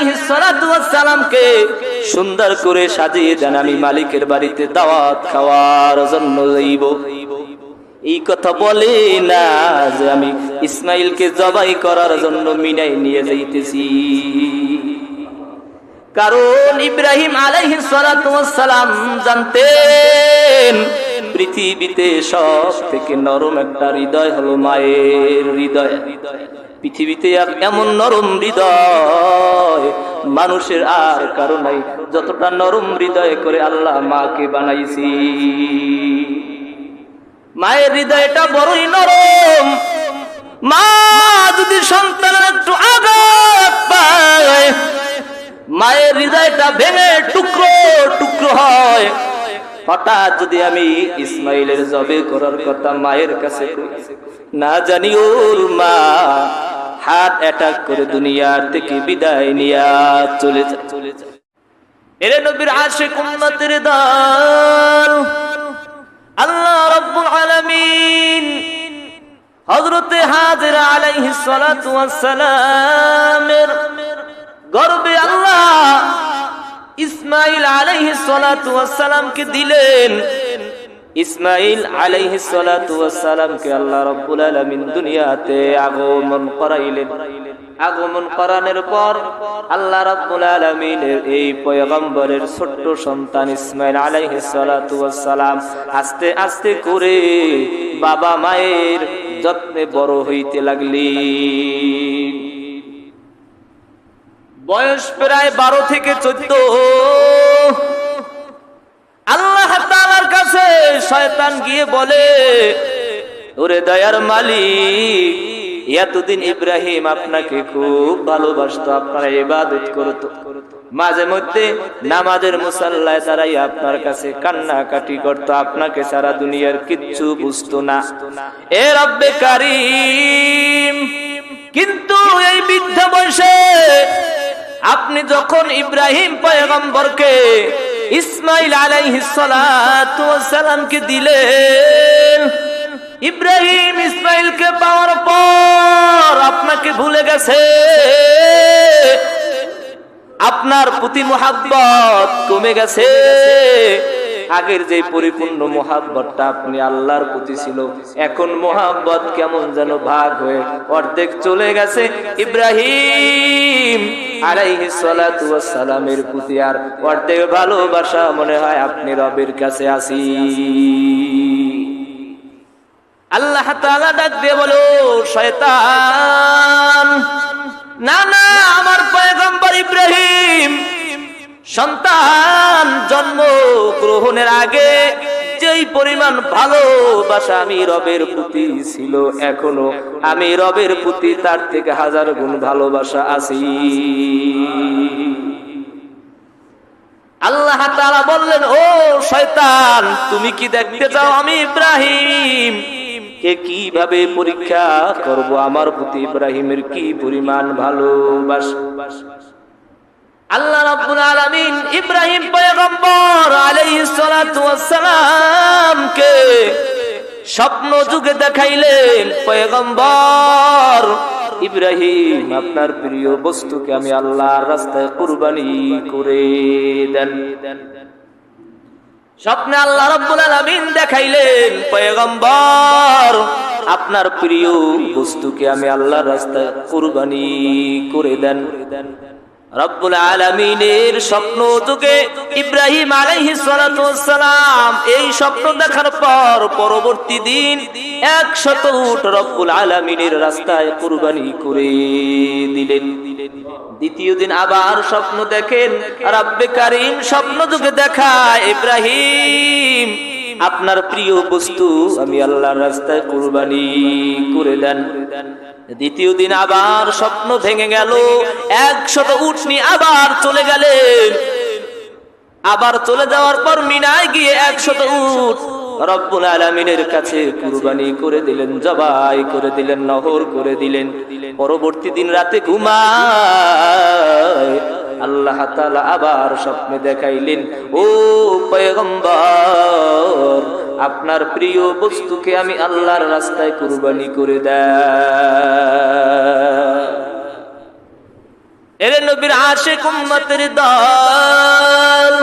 আলাইহিস সালাতু ওয়াস সালামকে সুন্দর করে সাজিয়ে দেন, আমি মালিকের বাড়িতে দাওয়াত খাওয়ার জন্য যাইব। এই কথা বলে না যে আমি ইসমাইলকে জবাই করার জন্য মিনাই নিয়ে যাইতেছি। কারণ ইব্রাহিম আলাইহিস সালাতু ওয়াস সালাম জানতেন পৃথিবীতে সব থেকে নরম একটা হৃদয় হলো মায়ের হৃদয়। পৃথিবীতে এমন নরম হৃদয় মানুষের আর কারো নাই, যতটা নরম হৃদয় করে আল্লাহ মাকে বানাইছি। মায়ের হৃদয়টা বড়ই নরম। মা যদি সন্তানের একটু আঘাত পায়, মায়ের হৃদয়টা ভেঙে টুকরো টুকরো হয়। হঠাৎ যদি আমি ইসমাইলের জবে করার কথা মায়ের কাছে না জানি, ওর মা হার্ট অ্যাটাক করে দুনিয়ার থেকে বিদায় নিয়া চলে যায়। এরে নবীর আশিক উম্মতের দল, আল্লাহ রাব্বুল আলামিন হযরতে হাজেরা আলাইহিস সালাতু ওয়াস সালামের গর্ভে আল্লাহ ইসমাইল আলাইহিস সালাতু ওয়াস সালামকে দিলেন। ইসমাইল আলাইহিস সালাতু ওয়াস সালামকে আল্লাহ রাব্বুল আলামিন দুনিয়াতে আগমন করাইলেন। আগমন করানোর পর আল্লাহ রাব্বুল আলামিনের এই পয়গম্বরের ছোট্ট সন্তান ইসমাইল আলাইহিস সালাতু ওয়াস সালাম আস্তে আস্তে করে বাবা মায়ের যত্নে বড় হইতে লাগলেন। বয়স প্রায় 12 থেকে 14। আল্লাহ তাআলার কাছে শয়তান গিয়ে বলে, ওরে দয়ার মালিক, এতদিন ইব্রাহিম আপনাকে খুব ভালোবাসতো, আপনার ইবাদত করতো, মাঝে মধ্যে নামাজের মুসাল্লায় দাঁড়াই আপনার কাছে কান্নাকাটি করতো, আপনাকে সারা দুনিয়ার কিচ্ছু বুঝতো না। এ রব্বে কারীম, কিন্তু এই বৃদ্ধ বয়সে আপনি যখন ইব্রাহিম পয়গম্বরকে ইসমাইল আলাইহিস সালাতু ওয়াস সালামকে দিলেন, ইব্রাহিম ইসমাইলকে পাওয়ার পর আপনাকে ভুলে গেছে। আপনার প্রতি মুহাব্বত কমে গেছে। আগের যে পরিপূর্ণ মুহাব্বতটা আপনি আল্লাহর প্রতি ছিল, এখন মুহাব্বত কেমন যেন ভাগ হয়ে অর্ধেক চলে গেছে। ইব্রাহিম আলাইহিস সালাতু ওয়াস সালামের প্রতি আর অর্ধেক ভালোবাসা মনে হয় আপনি রবের কাছে আছি। আল্লাহ তাআলা ডাক দিয়ে বলো, শয়তান, না না, আমার পয়গম্বর ইব্রাহিম সন্তান জন্ম গ্রহণের আগে যেই পরিমাণ ভালোবাসা আমি রবের প্রতি ছিল, এখনো আমি রবের প্রতি তার থেকে 1000 গুণ ভালোবাসা আছি। আল্লাহ তাআলা বললেন, ও শয়তান, তুমি কি দেখতে চাও আমি ইব্রাহিম কে কিভাবে পরীক্ষা করব, আমার প্রতি ইব্রাহিমের কি পরিমাণ ভালোবাসা। আল্লাহ রাব্বুল আলামিন ইব্রাহিম পয়গম্বর আলাইহিস সালাতু ওয়াস সালামকে স্বপ্ন যুগে দেখাইলেন, পয়গম্বর ইব্রাহিম, আপনার প্রিয় বস্তুকে আমি আল্লাহর রাস্তায় কুরবানি করে দেন। স্বপ্নে আল্লাহ রাব্বুল আলামিন দেখাইলেন, পয়গম্বর, আপনার প্রিয় বস্তুকে আমি আল্লাহর রাস্তায় কুরবানি করে দেন। রব্বুল আলামিনের স্বপ্ন যুগে ইব্রাহিম আলাইহিস সালাতু ওয়াস সালাম এই স্বপ্ন দেখার পর পরবর্তী দিন 100 উট রব্বুল আলামিনের রাস্তায় কুরবানি করে দিলেন। দ্বিতীয় দিন আবার স্বপ্ন দেখেন, রব্বে কারীম স্বপ্ন যুগে দেখায়, ইব্রাহিম, আপনার প্রিয় বস্তু আমি আল্লাহর রাস্তায় কুরবানি করে দেন। দ্বিতীয় দিন আবার স্বপ্ন ভেঙে গেল, 100 উট নিয়ে আবার চলে গেলেন। আবার চলে যাওয়ার পর মিনায় গিয়ে 100 উট রব্বুল আলামিনের কাছে কুরবানি করে দিলেন, জবাই করে দিলেন, নহর করে দিলেন। পরবর্তী দিন রাতে ঘুমায় আল্লাহ তাআলা আবার স্বপ্নে দেখাইলেন, ও পয়গম্বর, আপনার প্রিয় বস্তুকে আমি আল্লাহর রাস্তায় কুরবানি করে দেই। এরে নবীর আশিক উম্মতের দল,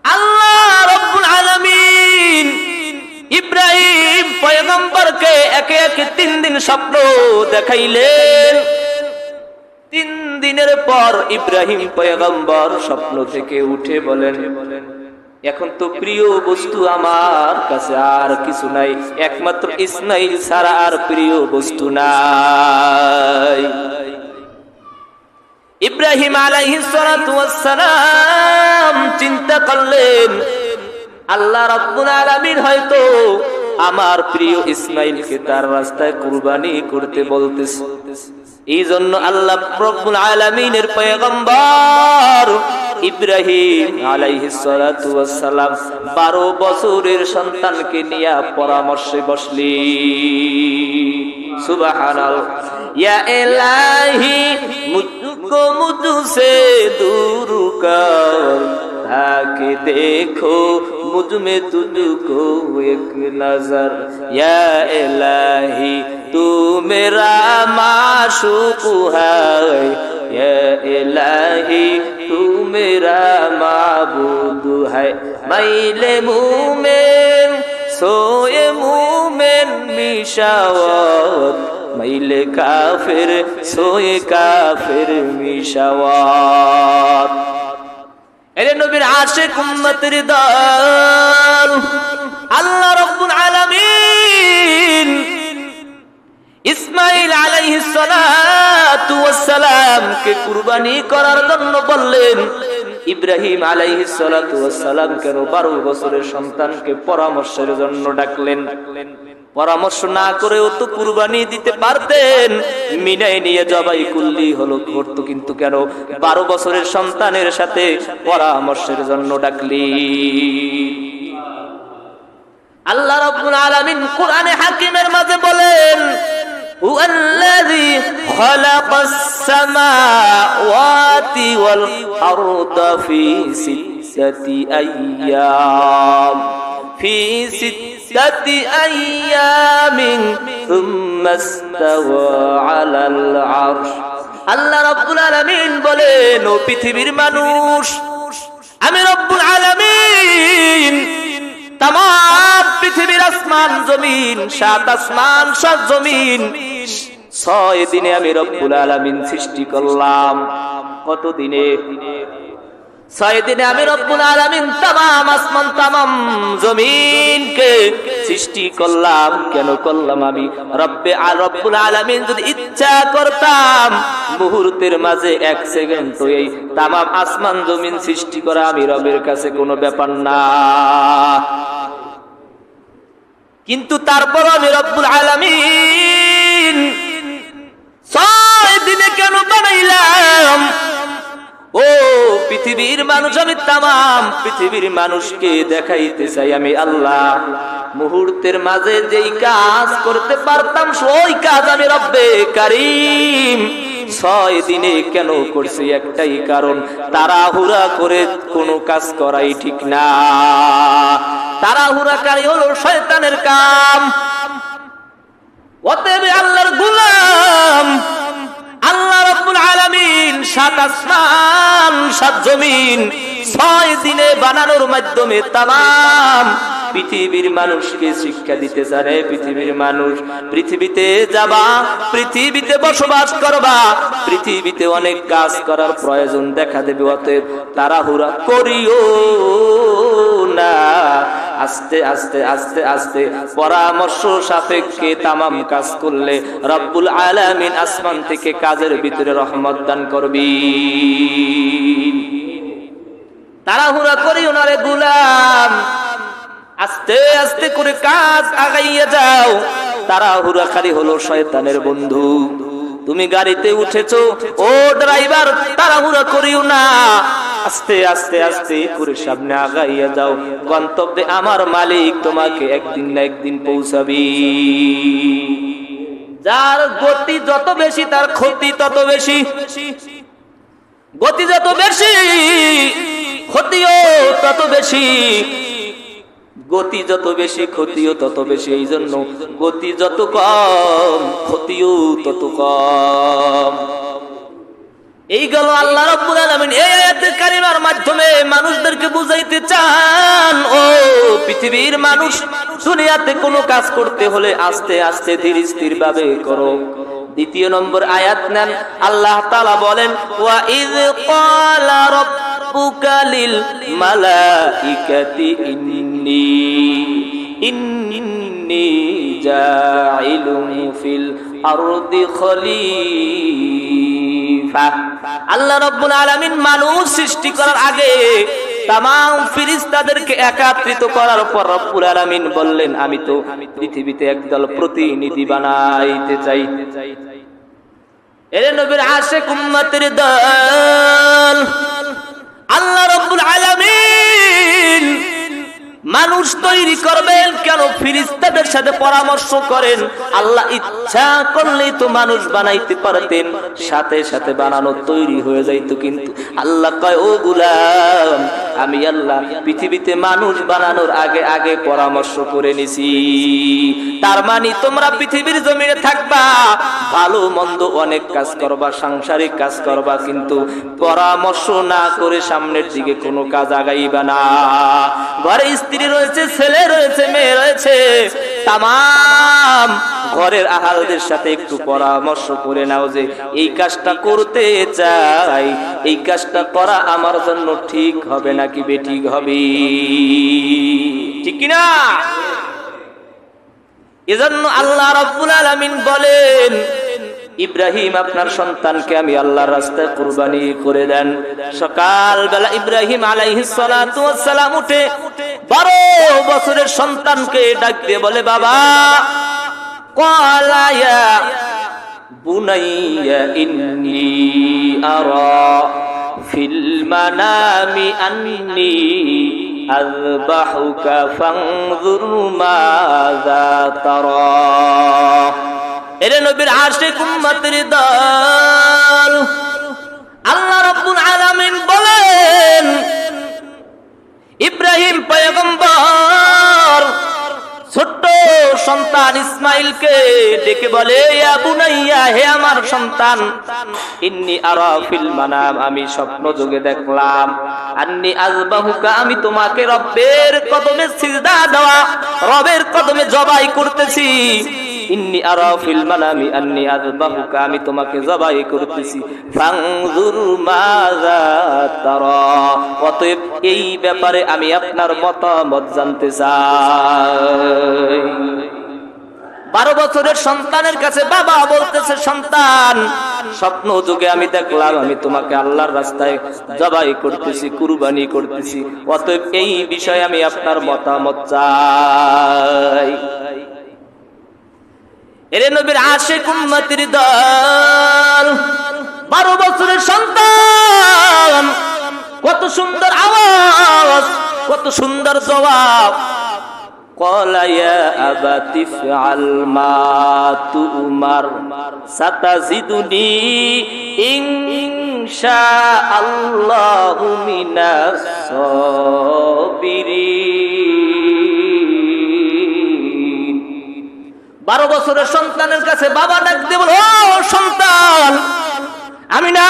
আল্লাহ রাব্বুল আলামিন ইব্রাহিম পয়গম্বরকে একে একে 3 দিন স্বপ্ন দেখাইলেন। 3 দিনের পর ইব্রাহিম পয়গম্বর স্বপ্ন থেকে উঠে বলেন, এখন তো প্রিয় বস্তু আমার কাছে আর কিছু নাই, একমাত্র ইসমাইল ছাড়া আর প্রিয় বস্তু নাই। ইব্রাহিম আলাইহিস সালাতু ওয়াস সালাম চিন্তা করলেন, আল্লাহ রাব্বুল আলামিন হয়তো আমার প্রিয় ইসমাইলকে তার রাস্তায় কুরবানি করতে বলতেছে। এই জন্য আল্লাহ রাব্বুল আলামিনের পয়গম্বর ইব্রাহিম আলাইহিস সালাতু ওয়াস সালাম 12 বছরের সন্তানকে নিয়ে পরামর্শে বসলেন। সুবহানাল্লাহ। ইয়া ইলাহি মুঝকো মুঝসে दूर कर, ताकि देखो मुझ में तुझको एक नजर। या इलाही तू मेरा माशूक है, या इलाही तू मेरा माबूद है। मैले मोमेन सोए मोमेन मिशावत, मैले काफिर सोए काफिर मिशावत। এরে নবীর আশিক উম্মতের দল, আল্লাহ রাব্বুল আলামিন ইসমাইল আলাইহিস সালাতু ওয়াস সালাম কে কুরবানি করার জন্য বললেন। ইব্রাহিম আলাইহিস সালাতু ওয়াস সালাম কেন 12 বছরের সন্তানকে পরামর্শের জন্য ডাকলেন? পরামর্শ না করেও তো কুরবানি দিতে পারতেন, মিনায় নিয়ে জবাই করলি হলো করত, কিন্তু কেন 12 বছরের সন্তানের সাথে পরামর্শের জন্য ডাকলি? আল্লাহ রাব্বুল আলামিন কোরআনে হাকিমের মাঝে বলেন, হুয়াল্লাযী খালাকাস সামাওয়াতি ওয়াল আরদা ফি সিত্তাতি আইয়াম, ফি সিত্তাতি আইয়ামিন সুম্মা ইসতাওয়া আলাল আরশ। আল্লাহ রাব্বুল আলামিন বলেন, ও পৃথিবীর মানুষ, আমি রব্বুল আলামিন তাম পৃথিবীর আসমান জমিন, 7 আসমান 7 জমিন 6 দিনে আমি রব্বুল আলামিন সৃষ্টি করলাম। কত দিনে? 6 দিনে আমি রব্বুল আলামিন তাম আসমান তাম জমিনকে সৃষ্টি করলাম। কেন করলাম? আমি রব্বুল আলামিন যদি ইচ্ছা করতাম মুহূর্তের মাঝে 1 সেকেন্ড এই তাম আসমান জমিন সৃষ্টি করা আমি রবের কাছে কোনো ব্যাপার না। কিন্তু তারপর আমি রব্বুল আলামিন 6 দিনে কেন বানাইলাম? ও পৃথিবীর মানুষ, আমি তামাম পৃথিবীর মানুষকে দেখাইতে চাই আমি আল্লাহ মুহূর্তের মাঝে যেই কাজ করতে পারতাম ওই কাজ আমি রব্বে কারীম 6 দিনে কেন করছি? একটাই কারণ, তাড়াহুড়া করে কোনো কাজ করাই ঠিক না। তাড়াহুড়াকারী হলো শয়তানের কাম। অতএব আল্লাহর গোলাম, আল্লাহ রাব্বুল আলামিন 7 আসমান 7 জমিন 6 দিনে বানানোর মাধ্যমে তামাম পৃথিবীর মানুষকে শিক্ষা দিতে চান। পৃথিবীর মানুষ, পৃথিবীতে যাবা, পৃথিবীতে বসবাস করবা, পৃথিবীতে অনেক কাজ করার প্রয়োজন দেখা দেবে। অতএব তাড়াহুড়া করিও না, আস্তে আস্তে আস্তে আস্তে পরামর্শ সাপেক্ষে তামাম কাজ করলে রব্বুল আলামিন আসমান থেকে কাজের ভিতরে রহমত দান করবি। তাড়াহুড়া করিও না রে গোলাম, আস্তে আস্তে করে কাজ আগাইয়া যাও। তাড়াহুড়াকারী হলো শয়তানের বন্ধু। তুমি গাড়িতে উঠেছো, ও ড্রাইভার তাড়াহুড়া করিও না, আস্তে আস্তে আস্তে করে সামনে আগাইয়া যাও। গন্তব্যে আমার মালিক তোমাকে একদিন না একদিন পৌঁছাবি। যার গতি যত বেশি তার ক্ষতি তত বেশি। গতি যত বেশি ক্ষতিও তত বেশি। গতি যত বেশি ক্ষতিও তত বেশি। এই জন্য গতি যত কম ক্ষতিও তত কম। এই গেল আল্লাহ রাব্বুল আলামিন এই আয়াতে কারিমার মাধ্যমে মানুষদেরকে বুঝাইতে চান, ও পৃথিবীর মানুষ, দুনিয়াতে কোনো কাজ করতে হলে আস্তে আস্তে ধীর স্থির ভাবে করো। দ্বিতীয় নম্বর আয়াত নেন, আল্লাহ তাআলা বলেন, ওয়া ইয ক্বালা রাব্বুকা লিল মালাইকাতি ইন্নী জাইলুন ফিল আরদি খলিফা। আল্লাহ রাব্বুল আলামিন মানুষ সৃষ্টি করার আগে তামাম ফেরেশতাদেরকে একত্রিত করার পর রব্বুল আলামিন বললেন, আমি তো পৃথিবীতে একদল প্রতিনিধি বানাইতে চাই। এর নবীর আশিক উম্মতের দল আল্লাহ রাব্বুল আলামিন মানুষ তৈরি করবেন কেন? ফেরেশতাদের সাথে পরামর্শ করেন। আল্লাহ ইচ্ছা করলেই তো মানুষ বানাইতে পারতেন, সাথে সাথে বানানো তৈরি হয়ে যাইতো। কিন্তু আল্লাহ কয়, ও গোলাম, আমি আল্লাহ পৃথিবীতে মানুষ বানানোর আগে আগে পরামর্শ করে নিছি। তার মানে তোমরা পৃথিবীর জমিনে থাকবা, ভালো মন্দ অনেক কাজ করবা, সাংসারিক কাজ করবা, কিন্তু পরামর্শ না করে সামনের দিকে কোনো কাজ আগাইবা না। ঘরে স্ত্রী রয়েছে, ছেলে রয়েছে, মেয়ে রয়েছে, তামাম ঘরের আহালদের সাথে একটু পরামর্শ করে নাও যে এই কাজটা করতে চাই, এই কাজটা করা আমার জন্য ঠিক হবে নাকি বেঠিক হবে, ঠিক কিনা? এজন্য আল্লাহ রাব্বুল আলামিন বলেন, ইব্রাহিম আপনার সন্তানকে আমি আল্লাহর রাস্তায় কুরবানি করে দেন। সকালবেলা ইব্রাহিম আলাইহিস সালাতু ওয়াস সালাম উঠে 12 বছরের সন্তানকে ডাক দিয়ে বলে, বাবা, ক্বালা ইয়া বুনাইয়া ইন্নী আরা ফিল মানামি আন্নী আযবাহুকা ফানজুর মাযা তারা। এরে নবীর আশিক উম্মতের দল আল্লাহ রাব্বুল আলামিন বলেন, ইব্রাহিম পয়গম্বর ছোট্ট সন্তান ইসমাইলকে ডেকে বলে, ইয়া বুনাইয়া, হে আমার সন্তান, ইন্নী আরা ফিল মানাম, আমি স্বপ্ন যোগে দেখলাম, আন্নী আযবাহুকা, আমি তোমাকে রবের কদমে সিজদা দেওয়া, রবের কদমে জবাই করতেছি। ইন্নী আরা ফিল মানামি আন্নী আযবাহুকা, আমি তোমাকে জবাই করতেছি। ফানজুর মাযা তারা, অতএব এই ব্যাপারে আমি আপনার মতামত জানতে চাই। 12 বছরের সন্তানের কাছে বাবা বলতেছে, সন্তান, স্বপ্ন যুগে আমি দেখলাম আমি তোমাকে আল্লাহর রাস্তায় জবাই করতেছি, কুরবানি করতেছি, অতএব এই বিষয়ে আমি আপনার মতামত চাই। এরে নবীর আশিক উম্মতের দল 12 বছরের সন্তান, কত সুন্দর আওয়াজ, কত সুন্দর জবাব। ক্বালা ইয়া আবাতি ফআল মা তুমার সাতাজিদুনি ইনশাআল্লাহু মিনাস সাবিরিন। 12 বছরের সন্তানের কাছে বাবা ডাক দিয়ে বলে, ও সন্তান, আমি না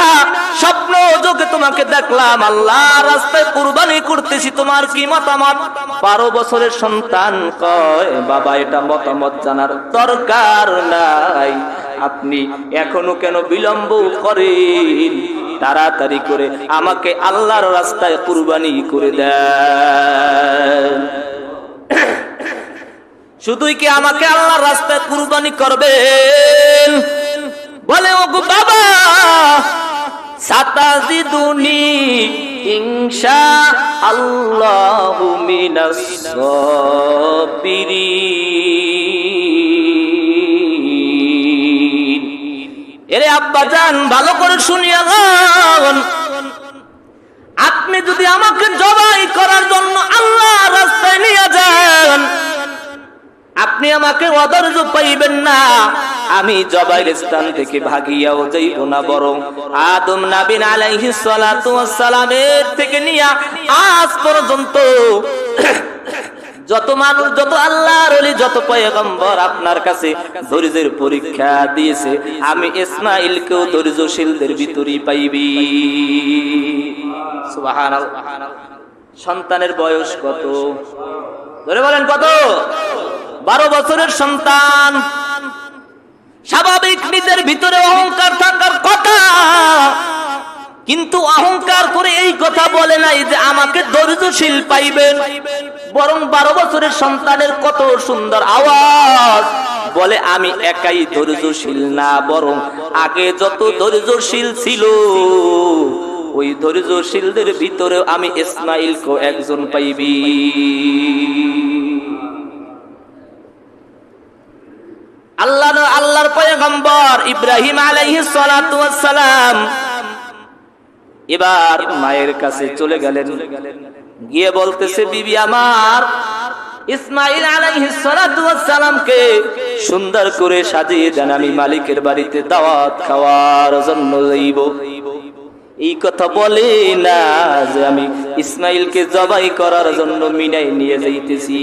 স্বপ্ন যোগে তোমাকে দেখলাম আল্লাহর রাস্তায় কুরবানি করতেছি, তোমার কি মতামত? 12 বছরের সন্তান কয়, বাবা, এটা মতামত জানার দরকার নাই, আপনি এখনো কেন বিলম্ব করেন? তাড়াতাড়ি করে আমাকে আল্লাহর রাস্তায় কুরবানি করে দেন। শুধুই কি আমাকে আল্লাহর রাস্তায় কুরবানি করবেন? বলে, ও গো বাবা, সাতাজিদুনি ইনশাআল্লাহু মিনাস সাবিরিন। এরে আব্বাজান, ভালো করে শুনিয়া যান, আপনি যদি আমাকে জবাই করার জন্য আল্লাহর রাস্তায় নিয়ে যান, আপনি আমাকে অধৈর্য পাইবেন না, আমি জবাইর স্থান থেকে ভাগিয়াও যাইব না, বরং আদম নবী আলাইহিস সালাতু ওয়াস সালামের থেকে নিয়া আজ পর্যন্ত যত মানুষ, যত আল্লাহর ওলি, যত পয়গম্বর আপনার কাছে ধৈর্যের পরীক্ষা দিয়েছে, আমি ইসমাঈলকেও ধৈর্যশীলদের ভিতরেই পাইবি। সুবহানাল্লাহ। সন্তানের বয়স কত? ধরে বলেন কত? 12 বছরের সন্তান। স্বাভাবিক নিজের ভিতরে অহংকার থাকার কথা, কিন্তু অহংকার করে এই কথা বলে নাই যে আমাকে ধৈর্যশীল পাইবেন। বরং 12 বছরের সন্তানের কত সুন্দর আওয়াজ, বলে আমি একাই ধৈর্যশীল না, বরং আগে যত ধৈর্যশীল ছিল ওই ধৈর্যশীলদের ভিতরে আমি ইসমাঈলকে একজন পাইবি। আল্লাহর পয়গম্বর ইব্রাহিম আলাইহিস সালাতু ওয়াস সালাম এবার মায়ের কাছে চলে গেলেন, গিয়ে বলতেছে, বিবি আমার, ইসমাঈল আলাইহিস সালাতু ওয়াস সালামকে সুন্দর করে সাজিয়ে দেন, আমি মালিকের বাড়িতে দাওয়াত খাওয়ার জন্য যাইব। এই কথা বলে না যে আমি ইসমাঈলকে জবাই করার জন্য মিনায় নিয়ে যাইতেছি।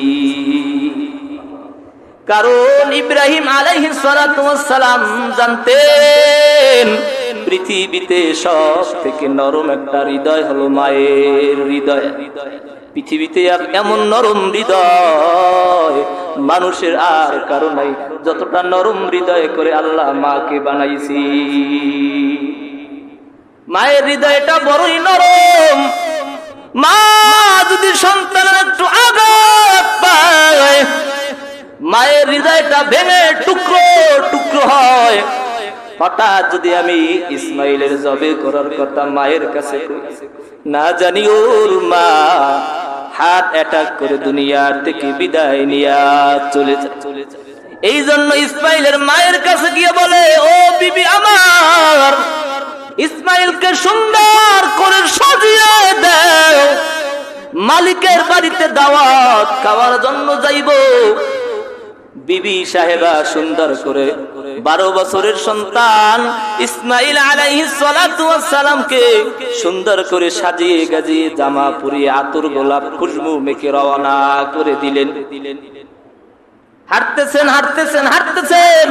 কারণ ইব্রাহিম আলাইহিস সালাতু ওয়াস সালাম জানতেন পৃথিবীতে সব থেকে নরম একটা হৃদয় হলো মায়ের হৃদয়। পৃথিবীতে এমন নরম হৃদয় মানুষের আর কারো নাই, যতটা নরম হৃদয় করে আল্লাহ মাকে বানাইছি। মায়ের হৃদয়টা বড়ই নরম। মা যদি সন্তানের একটু আঘাত পায়, মায়ের হৃদয়টা ভেঙে টুকরো টুকরো হয়। হঠাৎ যদি আমি ইসমাঈলের জবে করার কথা মায়ের কাছে না জানি, ওর মা হার্ট অ্যাটাক করে দুনিয়ার থেকে বিদায় নিয়া চলে যায়। এই জন্য ইসমাঈলের মায়ের কাছে গিয়ে বলে, ও বিবি আমার, ইসমাঈলকে সুন্দর করে সাজিয়ে দাও, মালিকের বাড়িতে দাওয়াত খাওয়ার জন্য যাইব। বিবি সাহেবা সুন্দর করে 12 বছরের সন্তান ইসমাঈল আলাইহিস সালাতু ওয়াস সালামকে সুন্দর করে সাজিয়ে গাজিয়ে জামা পরিয়ে আতর গোলাপ খুশবু মেখে রওনা করে দিলেন। হাঁটতেছেন হাঁটতেছেন হাঁটতেছেন,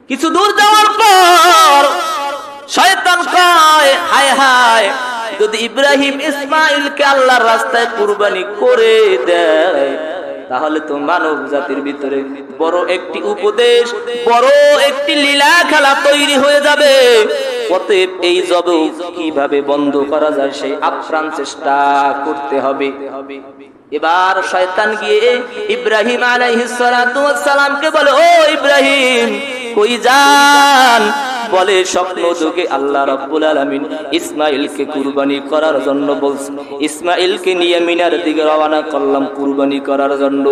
কিছু দূর যাওয়ার পর শয়তান কয়, হায় হায়, যদি ইব্রাহিম ইসমাঈলকে আল্লাহর রাস্তায় কুরবানি করে দেয়, তাহলে তো মানব জাতির ভিতরে বড় একটি উপদেশ, বড় একটি লীলা খেলা তৈরি হয়ে যাবে। অতএব এই জবে কিভাবে বন্ধ করা যায় সেই আপ্রাণ চেষ্টা করতে হবে। এবার শয়তান গিয়ে ইব্রাহিম আলাইহিস সালাতু ওয়াস সালামকে বলে, ও ইব্রাহিম, কই যান? বলে, স্বপ্ন যোগে আল্লাহ রাব্বুল আলামিন ইসমাঈলকে কুরবানি করার জন্য বলছেন। ইসমাঈলকে নিয়ে মিনার দিকে রওনা করলাম কুরবানি করার জন্য।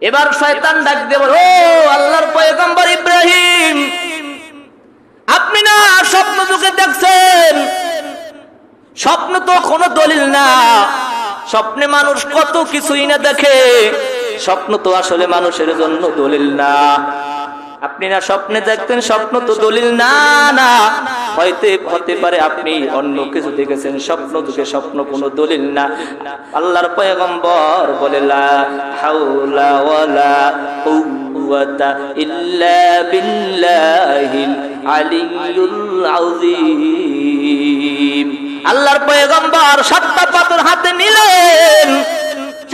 এবার শয়তান ডাক দিয়ে বলে, ও আল্লাহর পয়গম্বর ইব্রাহিম, আপনি না স্বপ্ন যোগে দেখছেন? স্বপ্ন তো কোনো দলিল না। স্বপ্নে মানুষ কত কিছুই না দেখে, স্বপ্ন তো আসলে মানুষের জন্য দলিল না। আপনি না স্বপ্নে দেখতেন, স্বপ্ন তো দলিল না। না, হতে পারে আপনি অন্য কিছু দেখেছেন, স্বপ্ন থেকে স্বপ্ন কোনো দলিল না। আল্লাহর পয়গম্বর বলে, লা হাওলা ওয়ালা কুওয়াতা ইল্লা বিল্লাহিল আলিয়্যুল আযীম। আল্লাহর পয়গম্বর 7টা পাথর হাতে নিলেন।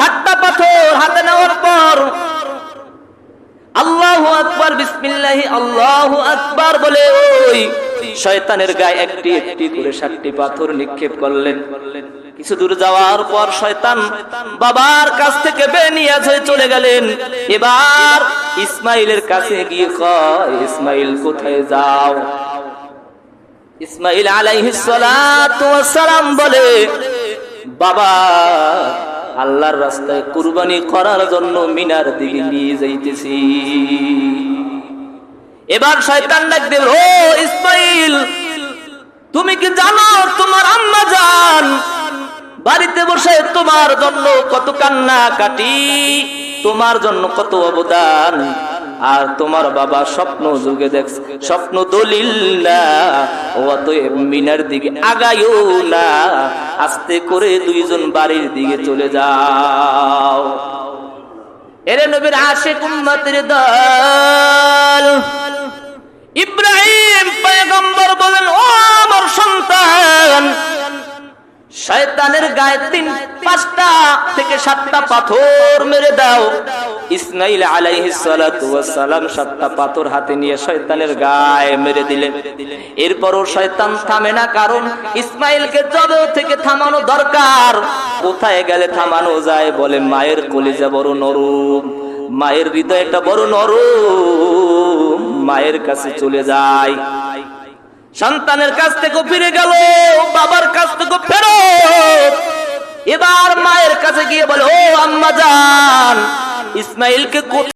7টা পাথর হাতে নেওয়ার পর আল্লাহু আকবার, বিসমিল্লাহি আল্লাহু আকবার বলে ওই শয়তানের গায়ে একটি একটি করে 7টি পাথর নিক্ষেপ করলেন। কিছু দূর যাওয়ার পর শয়তান বাবার কাছ থেকে বেরিয়ে চলে গেলেন। এবার ইসমাঈলের কাছে গিয়ে কয়, ইসমাঈল কোথায় যাও? ইসমাঈল আলাইহিস সালাতু ওয়াস সালাম বলে, বাবা, আল্লাহর রাস্তায় কুরবানি করার জন্য মিনার দিকে নিয়ে যাইতেছি। এবার শয়তান ডাক দিল, ও ইসমাঈল, তুমি কি জানো তোমার আম্মা জান বাড়িতে বসে তোমার জন্য কত কান্না কাটি, তোমার জন্য কত অবদান? আর তোমার বাবা স্বপ্ন যুগে দেখছে, স্বপ্ন দলিল না, অতএব মিনার দিকে আগাইও না, আস্তে করে দুইজন বাড়ির দিকে চলে যাও। এরে নবীর আশিক উম্মতের দল, ইব্রাহিম পয়গম্বর বলেন, ও আমার সন্তান, শয়তানের গায়ে 5টা থেকে 7টা পাথর মেরে দাও। ইসমাইল আলাইহিস সালাতু ওয়াস সালাম 7টা পাথর হাতে নিয়ে শয়তানের গায়ে মেরে দিলেন। এরপরও শয়তান থামে না, কারণ ইসমাইলকে জবে থেকে থামানো দরকার। কোথায় গেলে থামানো যায়? বলে মায়ের কলিজা বড় নরম, মায়ের হৃদয়টা বড় নরম, মায়ের কাছে চলে যায়। সন্তানের কাছ থেকে ফিরে গেল, বাবার কাছ থেকে ফেরত। এবার মায়ের কাছে গিয়ে বলে, ও আম্মা জান, ইসমাইলকে